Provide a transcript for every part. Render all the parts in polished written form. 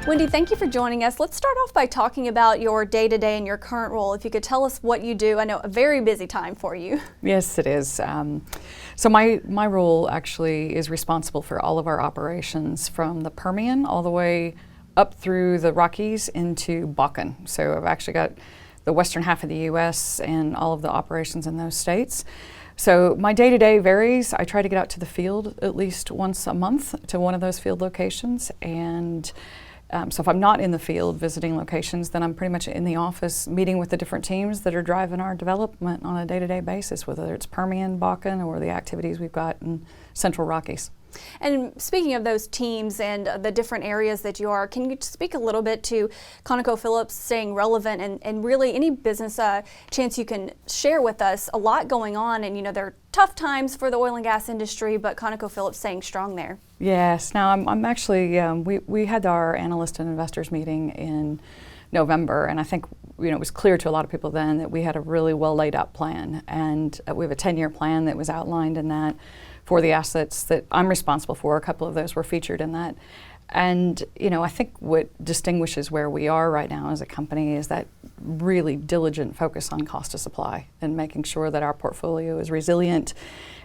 Wendy, thank you for joining us. Let's start off by talking about your day-to-day and your current role. If you could tell us what you do. I know a very busy time for you. Yes, it is. So my role actually is responsible for all of our operations from the Permian all the way up through the Rockies into Bakken. So I've actually got the western half of the U.S. and all of the operations in those states. So my day-to-day varies. I try to get out to the field at least once a month to one of those field locations, and so if I'm not in the field visiting locations, then I'm pretty much in the office meeting with the different teams that are driving our development on a day-to-day basis, whether it's Permian, Bakken, or the activities we've got in Central Rockies. And speaking of those teams and the different areas that you are, can you speak a little bit to ConocoPhillips staying relevant and really any business chance you can share with us? A lot going on, and there are tough times for the oil and gas industry, but ConocoPhillips staying strong there. Yes. Now I'm actually, we had our analyst and investors meeting in November, and I think it was clear to a lot of people then that we had a really well laid out plan, and we have a 10-year plan that was outlined in that for the assets that I'm responsible for. A couple of those were featured in that. And I think what distinguishes where we are right now as a company is that really diligent focus on cost of supply and making sure that our portfolio is resilient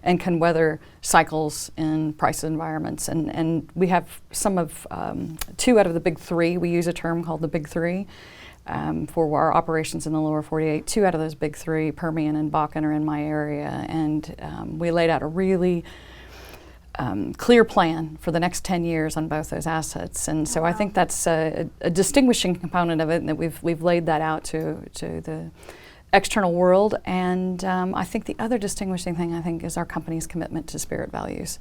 and can weather cycles in price environments. And we have some of, 2 out of the big 3, we use a term called the big 3, for our operations in the lower 48. 2 out of those big 3, Permian and Bakken, are in my area, and we laid out a really clear plan for the next 10 years on both those assets. And so I think that's a distinguishing component of it, and that we've laid that out to the external world. And I think the other distinguishing thing, is our company's commitment to spirit values.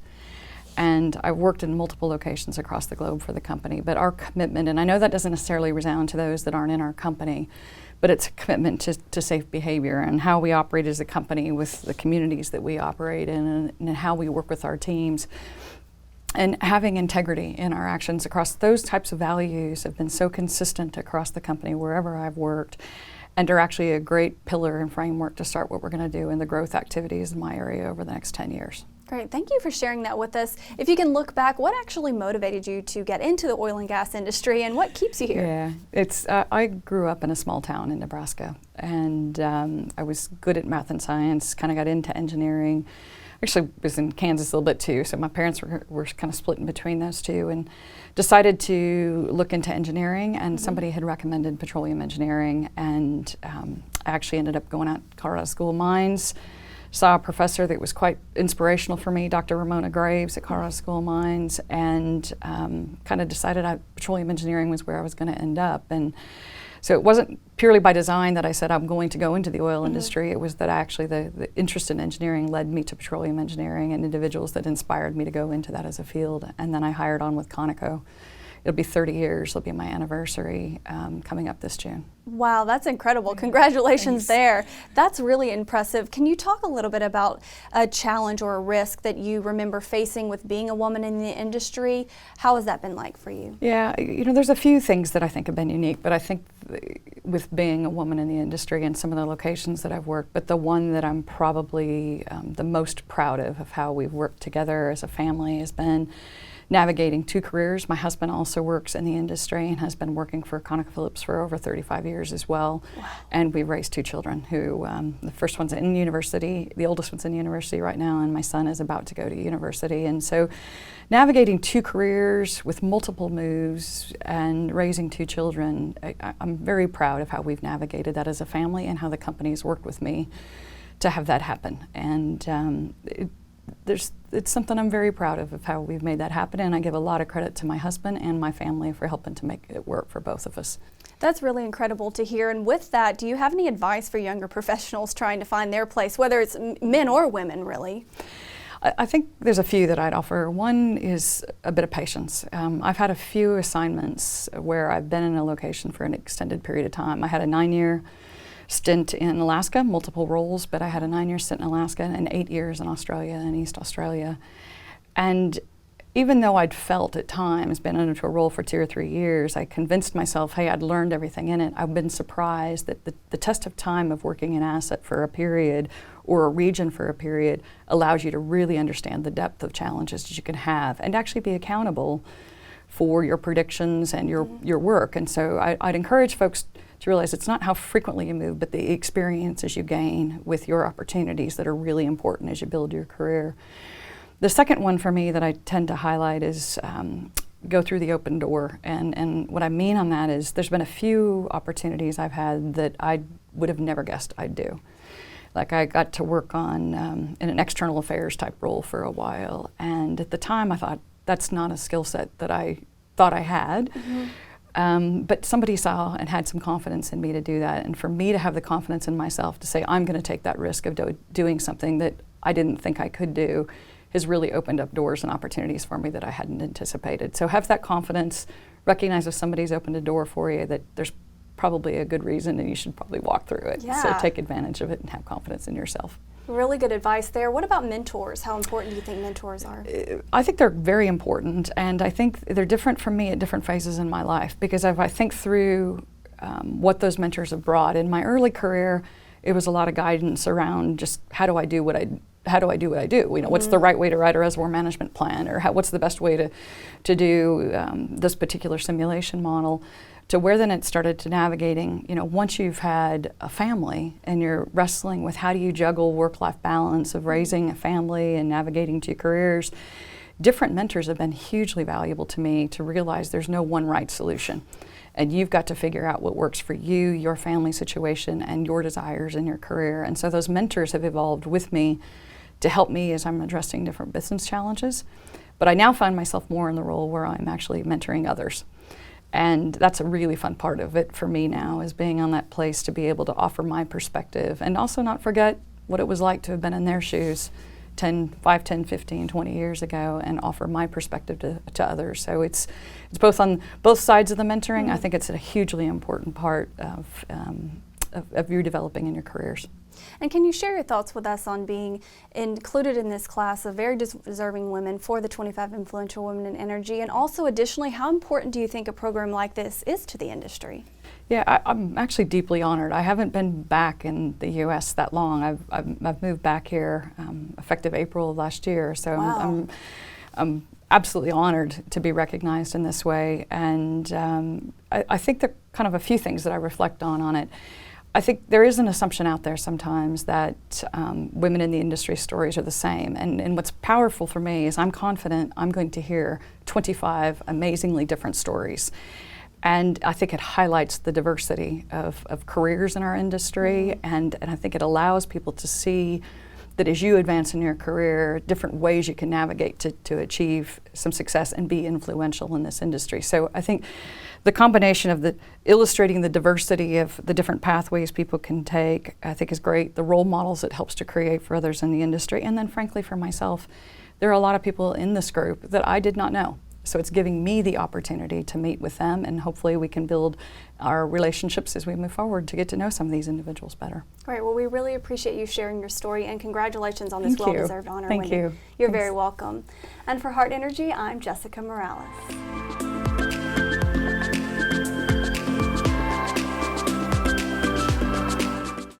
And I've worked in multiple locations across the globe for the company, but our commitment, and I know that doesn't necessarily resound to those that aren't in our company, but it's a commitment to safe behavior and how we operate as a company with the communities that we operate in, and how we work with our teams. And having integrity in our actions across those types of values have been so consistent across the company wherever I've worked, and are actually a great pillar and framework to start what we're going to do in the growth activities in my area over the next 10 years. Great. Thank you for sharing that with us. If you can look back, what actually motivated you to get into the oil and gas industry, and what keeps you here? Yeah, it's I grew up in a small town in Nebraska, and I was good at math and science, kind of got into engineering. Actually was in Kansas a little bit too, so my parents were kind of split in between those two, and decided to look into engineering, and somebody had recommended petroleum engineering, and I actually ended up going out to Colorado School of Mines. Saw a professor that was quite inspirational for me, Dr. Ramona Graves at Colorado School of Mines, and kind of decided petroleum engineering was where I was going to end up. And so it wasn't purely by design that I said I'm going to go into the oil industry. It was that actually the interest in engineering led me to petroleum engineering, and individuals that inspired me to go into that as a field. And then I hired on with Conoco. It'll be 30 years. It'll be my anniversary coming up this June. Wow, that's incredible. Congratulations there. That's really impressive. Can you talk a little bit about a challenge or a risk that you remember facing with being a woman in the industry? How has that been like for you? Yeah, there's a few things that I think have been unique, but I think with being a woman in the industry and some of the locations that I've worked, but the one that I'm probably the most proud of how we've worked together as a family has been navigating 2 careers. My husband also works in the industry and has been working for ConocoPhillips for over 35 years as well. Wow. And we've raised 2 children who, the first one's in university, the oldest one's in university right now, and my son is about to go to university. And so navigating 2 careers with multiple moves and raising 2 children, I'm very proud of how we've navigated that as a family and how the company's worked with me to have that happen. And it's something I'm very proud of how we've made that happen, and I give a lot of credit to my husband and my family for helping to make it work for both of us. That's really incredible to hear. And with that, do you have any advice for younger professionals trying to find their place, whether it's men or women, really? I think there's a few that I'd offer. One is a bit of patience. I've had a few assignments where I've been in a location for an extended period of time. I had a 9-year stint in Alaska, multiple roles, but I had a 9-year stint in Alaska and 8 years in Australia and East Australia. And even though I'd felt at times been into a role for 2 or 3 years, I convinced myself, hey, I'd learned everything in it. I've been surprised that the test of time of working an asset for a period or a region for a period allows you to really understand the depth of challenges that you can have and actually be accountable for your predictions and your work. And so I'd encourage folks to realize it's not how frequently you move, but the experiences you gain with your opportunities that are really important as you build your career. The second one for me that I tend to highlight is go through the open door. And what I mean on that is there's been a few opportunities I've had that I would have never guessed I'd do. Like I got to work on in an external affairs type role for a while, and at the time I thought that's not a skill set that I thought I had. But somebody saw and had some confidence in me to do that, and for me to have the confidence in myself to say I'm going to take that risk of doing something that I didn't think I could do has really opened up doors and opportunities for me that I hadn't anticipated. So have that confidence, recognize if somebody's opened a door for you that there's probably a good reason and you should probably walk through it. Yeah. So take advantage of it and have confidence in yourself. Really good advice there. What about mentors? How important do you think mentors are? I think they're very important, and I think they're different from me at different phases in my life, because if I think through what those mentors have brought, in my early career, it was a lot of guidance around just how do I do what I do? You know, what's the right way to write a reservoir management plan, or what's the best way to do this particular simulation model? To where then it started to navigating, you know, once you've had a family and you're wrestling with how do you juggle work-life balance of raising a family and navigating two careers, different mentors have been hugely valuable to me to realize there's no one right solution. And you've got to figure out what works for you, your family situation, and your desires in your career. And so those mentors have evolved with me to help me as I'm addressing different business challenges. But I now find myself more in the role where I'm actually mentoring others. And that's a really fun part of it for me now, is being on that place to be able to offer my perspective and also not forget what it was like to have been in their shoes 5, 10, 15, 20 years ago and offer my perspective to others. So it's both on both sides of the mentoring. I think it's a hugely important part of you developing in your careers. And can you share your thoughts with us on being included in this class of very deserving women for the 25 Influential Women in Energy? And also, additionally, how important do you think a program like this is to the industry? Yeah, I'm actually deeply honored. I haven't been back in the U.S. that long. I've moved back here effective April of last year. So wow. I'm absolutely honored to be recognized in this way. And I think there are kind of a few things that I reflect on it. I think there is an assumption out there sometimes that women in the industry stories are the same. And what's powerful for me is I'm confident I'm going to hear 25 amazingly different stories. And I think it highlights the diversity of careers in our industry, and I think it allows people to see that as you advance in your career, different ways you can navigate to achieve some success and be influential in this industry. So I think the combination of illustrating the diversity of the different pathways people can take, I think is great. The role models it helps to create for others in the industry. And then frankly for myself, there are a lot of people in this group that I did not know. So it's giving me the opportunity to meet with them, and hopefully we can build our relationships as we move forward to get to know some of these individuals better. Great. Well, we really appreciate you sharing your story, and congratulations on this well-deserved honor. Thank you. You're very welcome. And for Heart Energy, I'm Jessica Morales.